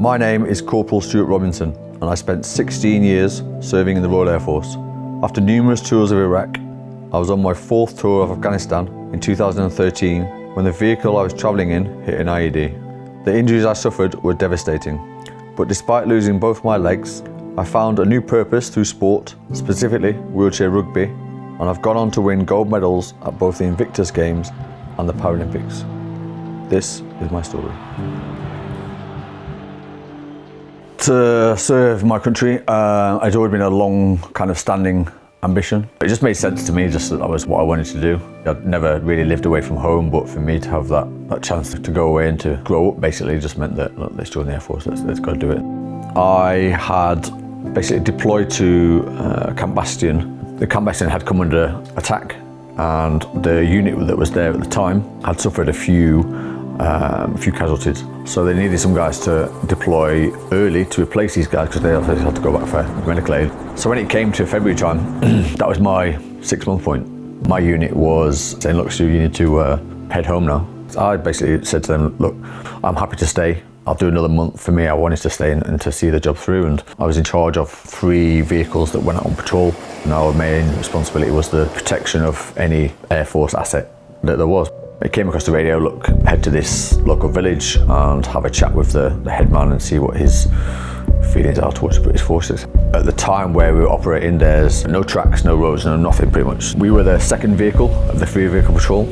My name is Corporal Stuart Robinson, and I spent 16 years serving in the Royal Air Force. After numerous tours of Iraq, I was on my 4th tour of Afghanistan in 2013 when the vehicle I was travelling in hit an IED. The injuries I suffered were devastating, but despite losing both my legs, I found a new purpose through sport, specifically wheelchair rugby, and I've gone on to win gold medals at both the Invictus Games and the Paralympics. This is my story. To serve my country, it's always been a long kind of standing ambition. It just made sense to me, just that was what I wanted to do. I'd never really lived away from home, but for me to have that chance to go away and to grow up basically just meant that, look, let's join the Air Force, let's go do it. I had basically deployed to Camp Bastion. The Camp Bastion had come under attack, and the unit that was there at the time had suffered a few casualties. So they needed some guys to deploy early to replace these guys because they obviously had to go back for medical aid. So when it came to February time, that was my 6-month point. My unit was saying, look, Stu, you need to head home now. So I basically said to them, look, I'm happy to stay. I'll do another month. For me, I wanted to stay and to see the job through, and I was in charge of 3 vehicles that went out on patrol, and our main responsibility was the protection of any Air Force asset that there was. It came across the radio, look, head to this local village and have a chat with the headman and see what his feelings are towards the British forces. At the time where we were operating, there's no tracks, no roads, no nothing pretty much. We were the 2nd vehicle of the 3-vehicle patrol.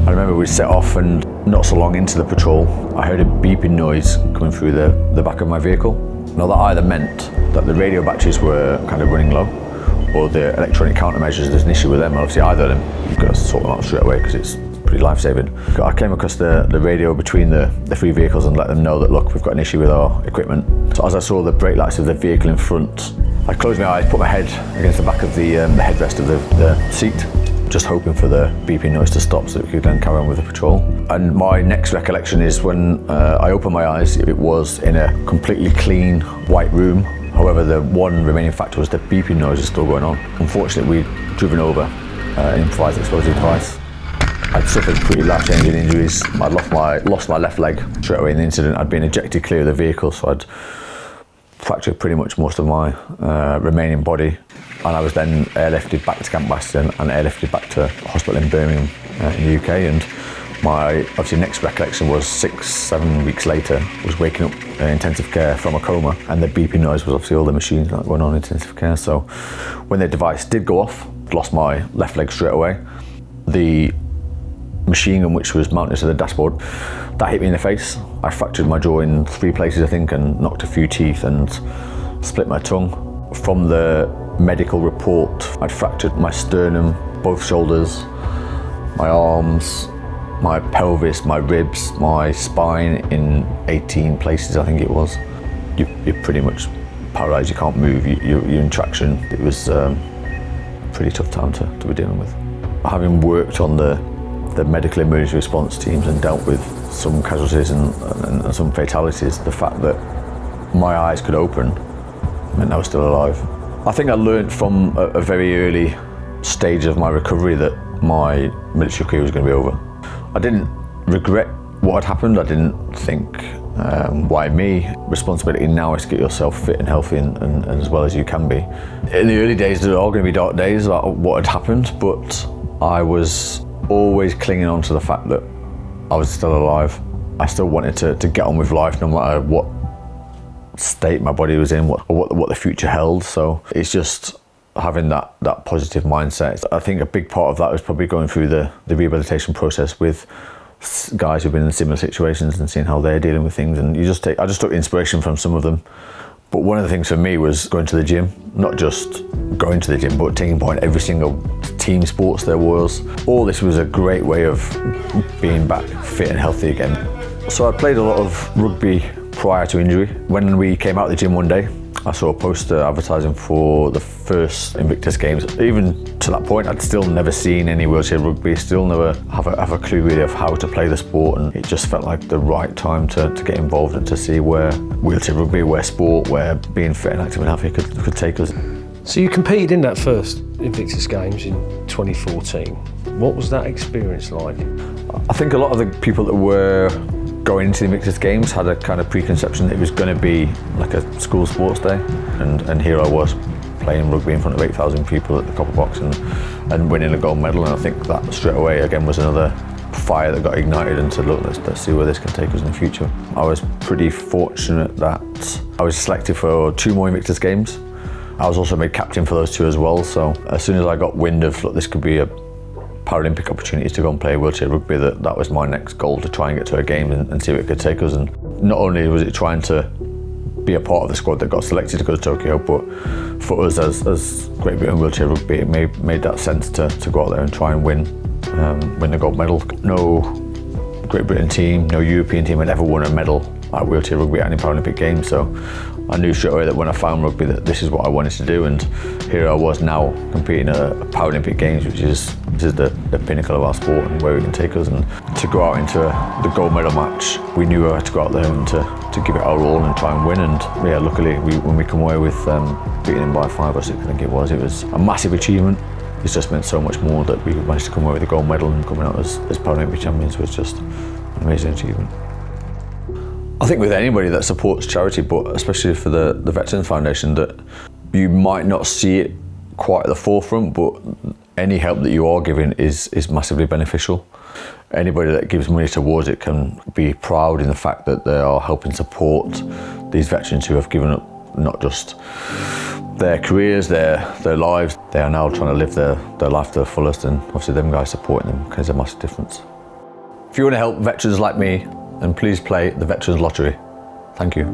I remember we set off, and not so long into the patrol, I heard a beeping noise coming through the back of my vehicle. Now that either meant that the radio batteries were kind of running low, or the electronic countermeasures, there's an issue with them. And obviously either of them, you've got to sort them out straight away because it's pretty life-saving. I came across the radio between the 3 vehicles and let them know that, look, we've got an issue with our equipment. So as I saw the brake lights of the vehicle in front, I closed my eyes, put my head against the back of the headrest of the seat, just hoping for the beeping noise to stop so that we could then carry on with the patrol. And my next recollection is when I opened my eyes, it was in a completely clean white room. However, the one remaining factor was the beeping noise is still going on. Unfortunately, we'd driven over an improvised explosive device. I'd suffered pretty life-changing injuries. I'd lost my left leg straight away in the incident. I'd been ejected clear of the vehicle, so I'd fractured pretty much most of my remaining body. And I was then airlifted back to Camp Bastion and airlifted back to a hospital in Birmingham in the UK. And my obviously next recollection was 6-7 weeks later, was waking up in intensive care from a coma, and the beeping noise was obviously all the machines that went on in intensive care. So when the device did go off, I'd lost my left leg straight away. The machine gun which was mounted to the dashboard, that hit me in the face. I fractured my jaw in 3 places, I think, and knocked a few teeth and split my tongue. From the medical report, I'd fractured my sternum, both shoulders, my arms, my pelvis, my ribs, my spine in 18 places, I think it was. You're pretty much paralysed, you can't move, you're in traction. It was a pretty tough time to be dealing with. Having worked on the medical emergency response teams and dealt with some casualties and some fatalities, the fact that my eyes could open meant I was still alive. I think I learned from a very early stage of my recovery that my military career was going to be over. I didn't regret what had happened. I didn't think, why me? Responsibility now is to get yourself fit and healthy and as well as you can be. In the early days, there were all going to be dark days about what had happened, but I was always clinging on to the fact that I was still alive. I still wanted to get on with life no matter what state my body was in, what the future held. So it's just having that positive mindset. I think a big part of that was probably going through the rehabilitation process with guys who've been in similar situations and seeing how they're dealing with things. And I just took inspiration from some of them. But one of the things for me was going to the gym, not just going to the gym, but taking part in every single team sports there was. All this was a great way of being back fit and healthy again. So I played a lot of rugby prior to injury. When we came out of the gym one day, I saw a poster advertising for the first Invictus Games. Even to that point, I'd still never seen any wheelchair rugby, still never have a clue really of how to play the sport, and it just felt like the right time to get involved and to see where wheelchair rugby, where sport, where being fit and active and healthy could take us. So you competed in that first Invictus Games in 2014. What was that experience like? I think a lot of the people that were going into the Invictus Games, had a kind of preconception that it was going to be like a school sports day, and here I was playing rugby in front of 8,000 people at the Copper Box and winning a gold medal. And I think that straight away again was another fire that got ignited and said, look, let's see where this can take us in the future. I was pretty fortunate that I was selected for 2 more Invictus Games. I was also made captain for those 2 as well, so as soon as I got wind of, look, this could be a Paralympic opportunity to go and play wheelchair rugby, that was my next goal, to try and get to a game and see if it could take us. And not only was it trying to be a part of the squad that got selected to go to Tokyo, but for us as Great Britain wheelchair rugby, it made that sense to go out there and try and win the gold medal. No Great Britain team, no European team had ever won a medal at wheelchair rugby at any Paralympic Games, so I knew straight away that when I found rugby that this is what I wanted to do, and here I was now competing at Paralympic Games, which is the pinnacle of our sport and where it can take us. And to go out into the gold medal match, we knew I had to go out there and to give it our all and try and win. And yeah, luckily when we come away with beating them by 5 or 6, I think it was a massive achievement. It's just meant so much more that we managed to come away with a gold medal, and coming out as Paralympic champions was just an amazing achievement. I think with anybody that supports charity, but especially for the Veterans Foundation, that you might not see it quite at the forefront, but any help that you are giving is massively beneficial. Anybody that gives money towards it can be proud in the fact that they are helping support these veterans who have given up not just their careers, their lives. They are now trying to live their life to the fullest, and obviously them guys supporting them makes a massive difference. If you want to help veterans like me, then please play the Veterans Lottery. Thank you.